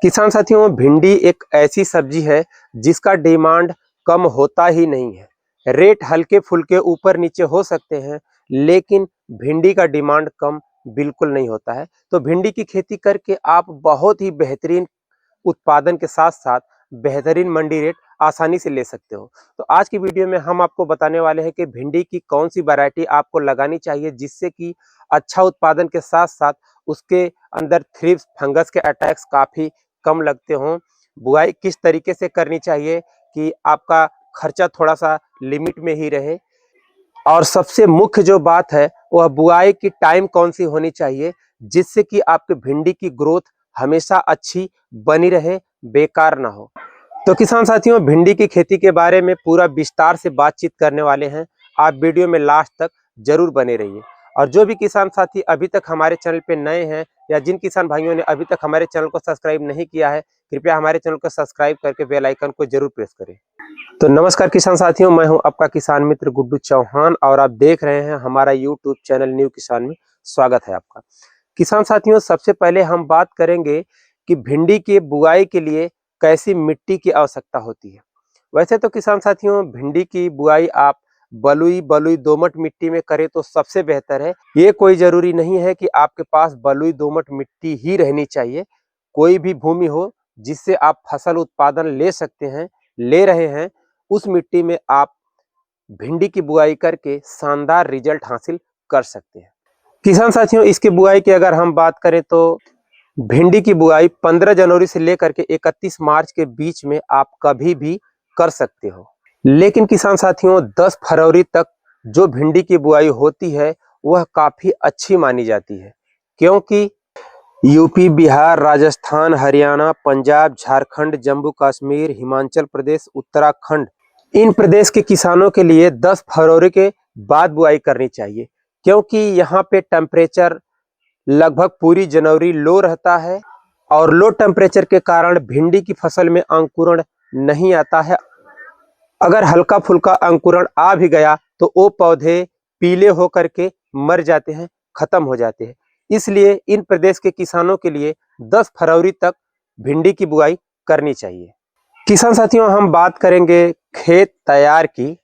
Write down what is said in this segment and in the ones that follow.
किसान साथियों, भिंडी एक ऐसी सब्जी है जिसका डिमांड कम होता ही नहीं है। रेट हल्के फुल्के ऊपर नीचे हो सकते हैं, लेकिन भिंडी का डिमांड कम बिल्कुल नहीं होता है। तो भिंडी की खेती करके आप बहुत ही बेहतरीन उत्पादन के साथ साथ बेहतरीन मंडी रेट आसानी से ले सकते हो। तो आज की वीडियो में हम आपको बताने वाले हैं कि भिंडी की कौन सी वैरायटी आपको लगानी चाहिए जिससे कि अच्छा उत्पादन के साथ साथ उसके अंदर थ्रिप्स फंगस के अटैक्स काफ़ी कम लगते हों। बुआई किस तरीके से करनी चाहिए कि आपका खर्चा थोड़ा सा लिमिट में ही रहे, और सबसे मुख्य जो बात है वह बुआई की टाइम कौन सी होनी चाहिए जिससे कि आपके भिंडी की ग्रोथ हमेशा अच्छी बनी रहे, बेकार ना हो। तो किसान साथियों, भिंडी की खेती के बारे में पूरा विस्तार से बातचीत करने वाले हैं। आप वीडियो में लास्ट तक जरूर बने रहिए। और जो भी किसान साथी अभी तक हमारे चैनल पे नए हैं या जिन किसान भाइयों ने अभी तक हमारे चैनल को सब्सक्राइब नहीं किया है, कृपया हमारे चैनल को सब्सक्राइब करके बेल आइकन को जरूर प्रेस करें। तो नमस्कार किसान साथियों, मैं हूं आपका किसान मित्र गुड्डू चौहान और आप देख रहे हैं हमारा यूट्यूब चैनल न्यू किसान में। स्वागत है आपका। किसान साथियों, सबसे पहले हम बात करेंगे कि भिंडी की बुआई के लिए कैसी मिट्टी की आवश्यकता होती है। वैसे तो किसान साथियों, भिंडी की बुआई आप बलुई बलुई दोमट मिट्टी में करें तो सबसे बेहतर है। ये कोई जरूरी नहीं है कि आपके पास बलुई दोमट मिट्टी ही रहनी चाहिए। कोई भी भूमि हो जिससे आप फसल उत्पादन ले सकते हैं, ले रहे हैं, उस मिट्टी में आप भिंडी की बुआई करके शानदार रिजल्ट हासिल कर सकते हैं। किसान साथियों, इसकी बुआई की अगर हम बात करें तो भिंडी की बुआई 15 जनवरी से लेकर के 31 मार्च के बीच में आप कभी भी कर सकते हो। लेकिन किसान साथियों, 10 फरवरी तक जो भिंडी की बुआई होती है वह काफी अच्छी मानी जाती है, क्योंकि यूपी, बिहार, राजस्थान, हरियाणा, पंजाब, झारखंड, जम्मू कश्मीर, हिमाचल प्रदेश, उत्तराखंड, इन प्रदेश के किसानों के लिए 10 फरवरी के बाद बुआई करनी चाहिए, क्योंकि यहाँ पे टेम्परेचर लगभग पूरी जनवरी लो रहता है और लो टेम्परेचर के कारण भिंडी की फसल में अंकुरण नहीं आता है। अगर हल्का फुल्का अंकुरण आ भी गया तो वो पौधे पीले होकर के मर जाते हैं, खत्म हो जाते हैं। इसलिए इन प्रदेश के किसानों के लिए 10 फरवरी तक भिंडी की बुआई करनी चाहिए। किसान साथियों, हम बात करेंगे खेत तैयार की।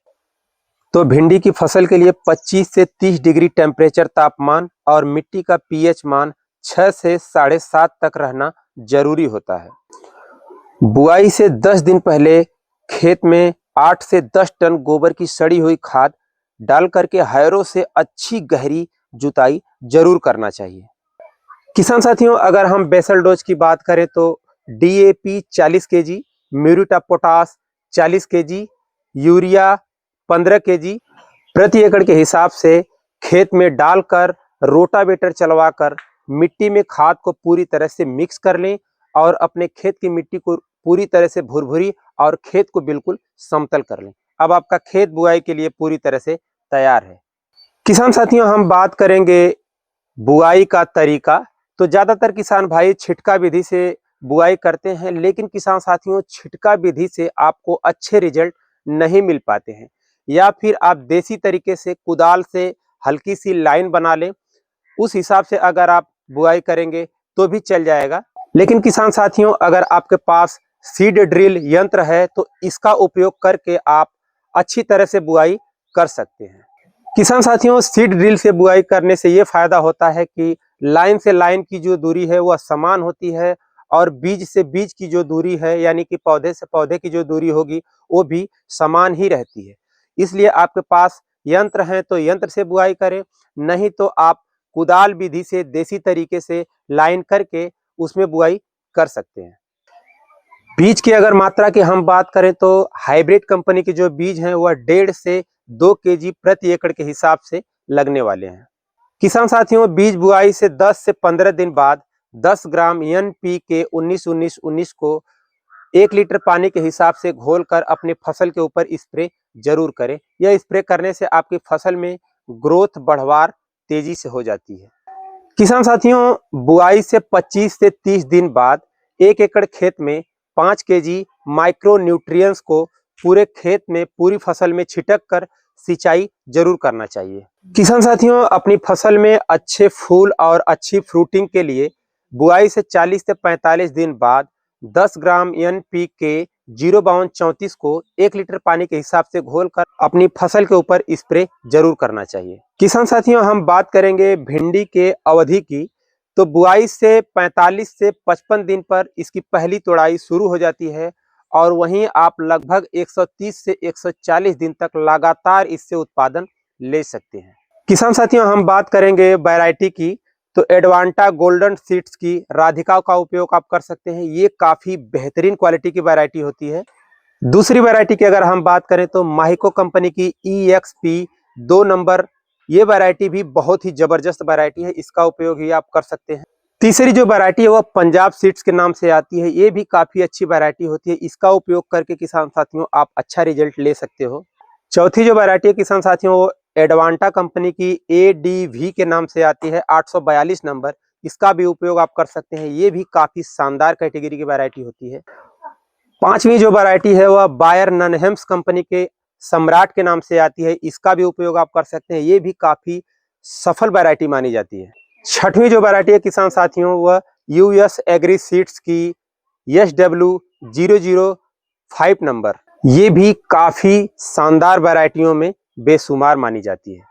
तो भिंडी की फसल के लिए 25 से 30 डिग्री टेम्परेचर तापमान और मिट्टी का पीएच मान 6 से 7.5 तक रहना जरूरी होता है। बुआई से 10 दिन पहले खेत में 8 से 10 टन गोबर की सड़ी हुई खाद डाल करके हैरों से अच्छी गहरी जुताई जरूर करना चाहिए। किसान साथियों, अगर हम बेसल डोज की बात करें तो DAP 40 KG, muriate of potash 40 KG, urea 15 KG प्रति एकड़ के हिसाब से खेत में डालकर रोटावेटर चलवाकर मिट्टी में खाद को पूरी तरह से मिक्स कर लें और अपने खेत की मिट्टी को पूरी तरह से भुरभुरी और खेत को बिल्कुल समतल कर लें। अब आपका खेत बुआई के लिए पूरी तरह से तैयार है। किसान साथियों, हम बात करेंगे बुआई का तरीका। तो ज्यादातर किसान भाई छिटका विधि से बुआई करते हैं, लेकिन किसान साथियों, छिटका विधि से आपको अच्छे रिजल्ट नहीं मिल पाते हैं। या फिर आप देसी तरीके से कुदाल से हल्की सी लाइन बना लें, उस हिसाब से अगर आप बुआई करेंगे तो भी चल जाएगा। लेकिन किसान साथियों, अगर आपके पास सीड ड्रिल यंत्र है तो इसका उपयोग करके आप अच्छी तरह से बुआई कर सकते हैं। किसान साथियों, सीड ड्रिल से बुआई करने से ये फायदा होता है कि लाइन से लाइन की जो दूरी है वह समान होती है और बीज से बीज की जो दूरी है यानी कि पौधे से पौधे की जो दूरी होगी वो भी समान ही रहती है। इसलिए आपके पास यंत्र है तो यंत्र से बुआई करें, नहीं तो आप कुदाल विधि से देसी तरीके से लाइन करके उसमें बुआई कर सकते हैं। बीज की अगर मात्रा की हम बात करें तो हाइब्रिड कंपनी के जो बीज हैं वह 1.5 से 2 केजी प्रति एकड़ के हिसाब से लगने वाले हैं। किसान साथियों, बीज बुआई से 10 से 15 दिन बाद 10 ग्राम NPK 19-19-19 को 1 लीटर पानी के हिसाब से घोलकर अपने फसल के ऊपर स्प्रे जरूर करें। यह स्प्रे करने से आपकी फसल में ग्रोथ बढ़वार तेजी से हो जाती है। किसान साथियों, बुआई से 25 से 30 दिन बाद 1 एकड़ खेत में 5 केजी माइक्रो न्यूट्रिएंट्स को पूरे खेत में पूरी फसल में छिटक कर सिंचाई जरूर करना चाहिए। किसान साथियों, अपनी फसल में अच्छे फूल और अच्छी फ्रूटिंग के लिए बुआई से 40 से 45 दिन बाद 10 ग्राम NPK 05234 को 1 लीटर पानी के हिसाब से घोलकर अपनी फसल के ऊपर स्प्रे जरूर करना चाहिए। किसान साथियों, हम बात करेंगे भिंडी के अवधि की। तो बुआई से 45 से 55 दिन पर इसकी पहली तोड़ाई शुरू हो जाती है और वहीं आप लगभग 130 से 140 दिन तक लगातार इससे उत्पादन ले सकते हैं। किसान साथियों, हम बात करेंगे वैरायटी की। तो एडवांटा गोल्डन सीड्स की राधिका का उपयोग आप कर सकते हैं। ये काफी बेहतरीन क्वालिटी की वैरायटी होती है। दूसरी वैरायटी की अगर हम बात करें तो माहिको कंपनी की EXP 2 नंबर, ये वैरायटी भी बहुत ही जबरदस्त वैरायटी है, इसका उपयोग ही आप कर सकते हैं। तीसरी जो वैरायटी है वह पंजाब सीड्स के नाम से आती है। ये भी काफी अच्छी वैरायटी होती है, इसका उपयोग करके किसान साथियों आप अच्छा रिजल्ट ले सकते हो। चौथी जो वैरायटी है किसान साथियों, वो एडवांटा कंपनी की ADV के नाम से आती है, 842 नंबर, इसका भी उपयोग आप कर सकते हैं। ये भी काफी शानदार कैटेगरी की वैरायटी होती है। पांचवी जो वैरायटी है वह बायर ननहेम्स कंपनी के सम्राट के नाम से आती है, इसका भी उपयोग आप कर सकते हैं। ये भी काफी सफल वैरायटी मानी जाती है। छठवीं जो वैरायटी है किसान साथियों, वह US एग्री सीड्स की SW005 नंबर, ये भी काफी शानदार वैरायटियों में बेशुमार मानी जाती है।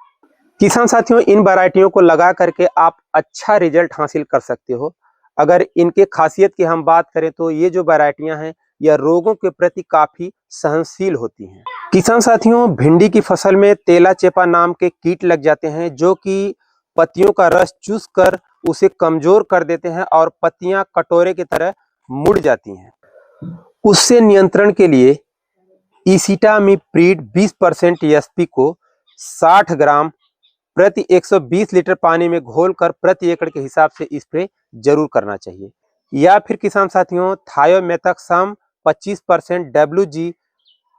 किसान साथियों, इन वैरायटियों को लगा करके आप अच्छा रिजल्ट हासिल कर सकते हो। अगर इनके खासियत की हम बात करें तो ये जो वैरायटियां हैं यह रोगों के प्रति काफी सहनशील होती हैं। किसान साथियों, भिंडी की फसल में तेला चेपा नाम के कीट लग जाते हैं जो कि पत्तियों का रस चूस कर उसे कमजोर कर देते हैं और पत्तियां कटोरे की तरह मुड़ जाती हैं। उससे नियंत्रण के लिए इसिटामिप्रिड 20% SP को 60 ग्राम प्रति 120 लीटर पानी में घोलकर प्रति एकड़ के हिसाब से स्प्रे जरूर करना चाहिए। या फिर किसान साथियों, थायोमेथक्सम 25% WG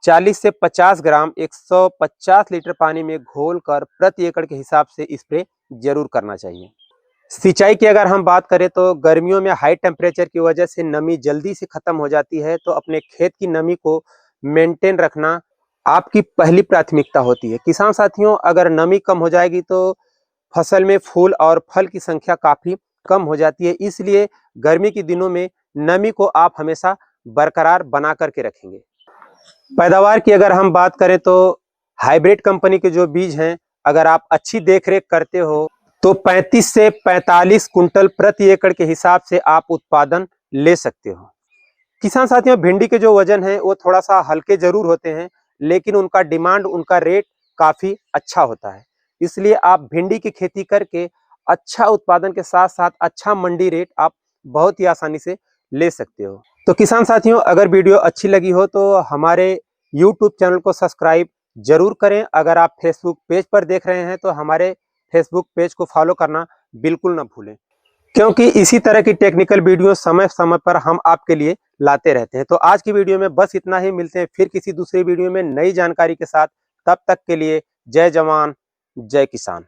40 से 50 ग्राम 150 लीटर पानी में घोलकर प्रति एकड़ के हिसाब से स्प्रे जरूर करना चाहिए। सिंचाई की अगर हम बात करें तो गर्मियों में हाई टेम्परेचर की वजह से नमी जल्दी से खत्म हो जाती है, तो अपने खेत की नमी को मेंटेन रखना आपकी पहली प्राथमिकता होती है। किसान साथियों, अगर नमी कम हो जाएगी तो फसल में फूल और फल की संख्या काफी कम हो जाती है, इसलिए गर्मी के दिनों में नमी को आप हमेशा बरकरार बना करके रखेंगे। पैदावार की अगर हम बात करें तो हाइब्रिड कंपनी के जो बीज हैं, अगर आप अच्छी देखरेख करते हो तो 35 से 45 कुंटल प्रति एकड़ के हिसाब से आप उत्पादन ले सकते हो। किसान साथियों, भिंडी के जो वजन है वो थोड़ा सा हल्के जरूर होते हैं, लेकिन उनका डिमांड, उनका रेट काफी अच्छा होता है। इसलिए आप भिंडी की खेती करके अच्छा उत्पादन के साथ साथ अच्छा मंडी रेट आप बहुत ही आसानी से ले सकते हो। तो किसान साथियों, अगर वीडियो अच्छी लगी हो तो हमारे YouTube चैनल को सब्सक्राइब जरूर करें। अगर आप फेसबुक पेज पर देख रहे हैं तो हमारे फेसबुक पेज को फॉलो करना बिल्कुल ना भूलें, क्योंकि इसी तरह की टेक्निकल वीडियो समय समय पर हम आपके लिए लाते रहते हैं। तो आज की वीडियो में बस इतना ही। मिलते हैं फिर किसी दूसरी वीडियो में नई जानकारी के साथ। तब तक के लिए जय जवान जय किसान।